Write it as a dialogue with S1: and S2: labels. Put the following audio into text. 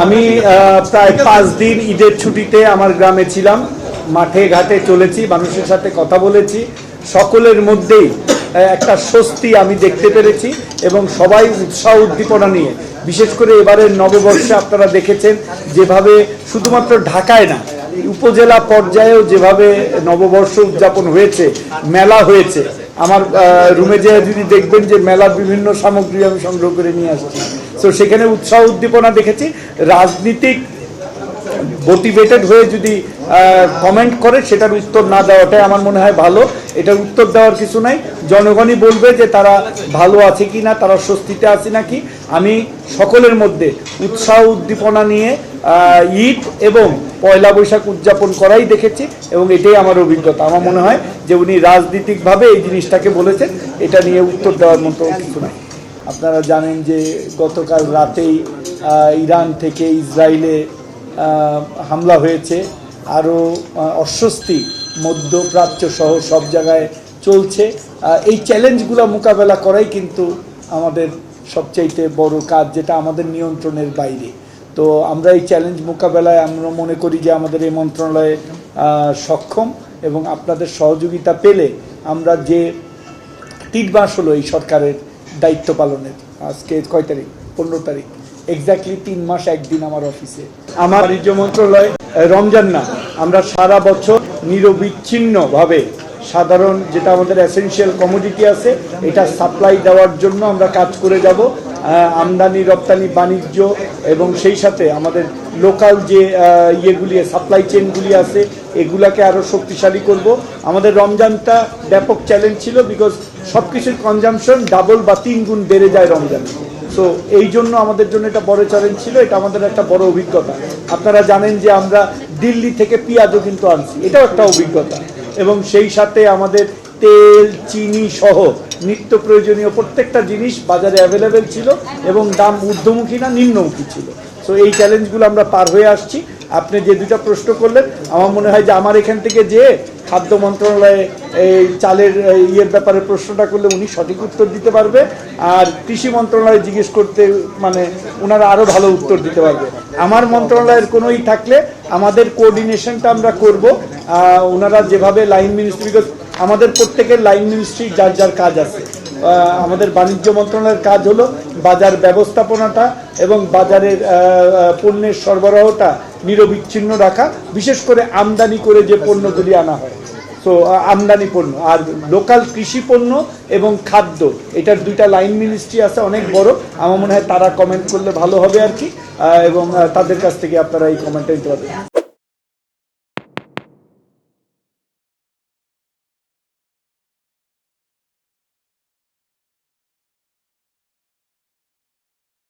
S1: আমি প্রায় 5 দিন ঈদের ছুটিতে আমার গ্রামে ছিলাম, মাঠে ঘাটে চলেছি, মানুষের সাথে কথা বলেছি, সকলের মধ্যেই একটা স্বস্তি আমি দেখতে পেরেছি এবং সবাই উৎসাহ উদ্দীপনা নিয়ে, বিশেষ করে এবারের নববর্ষে আপনারা দেখেছেন যেভাবে শুধুমাত্র ঢাকায় না উপজেলা পর্যায়েও যেভাবে নববর্ষ উদযাপন হয়েছে, মেলা হয়েছে। আমার রুমে যে যদি দেখবেন যে মেলার বিভিন্ন সামগ্রী আমি সংগ্রহ করে নিয়ে আসছি, তো সেখানে উৎসাহ উদ্দীপনা দেখেছি। রাজনীতিক মোটিভেটেড হয়ে যদি কমেন্ট করে সেটার উত্তর না দেওয়াটাই আমার মনে হয় ভালো। এটার উত্তর দেওয়ার কিছু নাই, জনগণই বলবে যে তারা ভালো আছে কি না, তারা স্বস্তিতে আছে নাকি। আমি সকলের মধ্যে উৎসাহ উদ্দীপনা নিয়ে ঈদ এবং পয়লা বৈশাখ উদযাপন করাই দেখেছি এবং এটাই আমার অভিজ্ঞতা। আমার মনে হয় যে উনি রাজনীতিকভাবে এই জিনিসটাকে বলেছেন, এটা নিয়ে উত্তর দেওয়ার মতো কিছু নাই। আপনারা জানেন যে গতকাল রাতেই ইরান থেকে ইসরায়েলে হামলা হয়েছে, আরও অস্বস্তি মধ্যপ্রাচ্য সহ সব জায়গায় চলছে। এই চ্যালেঞ্জগুলো মোকাবেলা করাই কিন্তু আমাদের সবচাইতে বড় কাজ, যেটা আমাদের নিয়ন্ত্রণের বাইরে। তো আমরা এই চ্যালেঞ্জ মোকাবেলায় আমরা মনে করি যে আমাদের এই মন্ত্রণালয়ে সক্ষম এবং আপনাদের সহযোগিতা পেলে আমরা যে 3 মাস হলো এই সরকারের দায়িত্ব পালনের, আজকে কয় তারিখ, 15 তারিখ, এক্স্যাক্টলি 3 মাস 1 দিন আমার অফিসে। আমার বাণিজ্য মন্ত্রণালয় রমজান না, আমরা সারা বছর নিরবিচ্ছিন্নভাবে সাধারণ যেটা আমাদের এসেনশিয়াল কমোডিটি আছে এটা সাপ্লাই দেওয়ার জন্য আমরা কাজ করে যাব। আমদানি রপ্তানি বাণিজ্য এবং সেই সাথে আমাদের লোকাল যে ইয়েগুলি সাপ্লাই চেনগুলি আছে এগুলাকে আরও শক্তিশালী করব। আমাদের রমজানটা ব্যাপক চ্যালেঞ্জ ছিল, বিকজ সব কিছুর কনজামশন ডাবল বা 3 গুণ বেড়ে যায় রমজানে। সো এই জন্য আমাদের জন্য এটা বড় চ্যালেঞ্জ ছিল, এটা আমাদের একটা বড় অভিজ্ঞতা। আপনারা জানেন যে আমরা দিল্লি থেকে পেঁয়াজও কিন্তু আনছি, এটাও একটা অভিজ্ঞতা। এবং সেই সাথে আমাদের তেল, চিনি সহ নিত্য প্রয়োজনীয় প্রত্যেকটা জিনিস বাজারে অ্যাভেলেবেল ছিল এবং দাম ঊর্ধ্বমুখী না নিম্নমুখী ছিল। সো এই চ্যালেঞ্জগুলো আমরা পার হয়ে আসছি। আপনি যে 2টা প্রশ্ন করলেন, আমার মনে হয় যে আমার এখান থেকে যে খাদ্য মন্ত্রণালয়ে এই চালের ইয়ের ব্যাপারে প্রশ্নটা করলে উনি সঠিক উত্তর দিতে পারবে, আর কৃষি মন্ত্রণালয়ে জিজ্ঞেস করতে মানে ওনারা আরও ভালো উত্তর দিতে পারবে। আমার মন্ত্রণালয়ের কোনোই থাকলে আমাদের কোঅর্ডিনেশনটা আমরা করব। ওনারা যেভাবে লাইন মিনিস্ট্রি, বিকজ আমাদের প্রত্যেকের লাইন মিনিস্ট্রি যার যার কাজ আছে। আমাদের বাণিজ্য মন্ত্রণালয়ের কাজ হলো বাজার ব্যবস্থাপনাটা এবং বাজারের পণ্যের সরবরাহটা নিরবিচ্ছিন্ন রাখা, বিশেষ করে আমদানি করে যে পণ্যগুলি আনা হয়, সো আমদানি পণ্য আর লোকাল কৃষি পণ্য এবং খাদ্য, এটার 2টা লাইন মিনিস্ট্রি আছে অনেক বড়। আমার মনে হয় তারা কমেন্ট করলে ভালো হবে আর কি, এবং তাদের কাছ থেকে আপনারা এই কমেন্টটা দিতে পারবেন।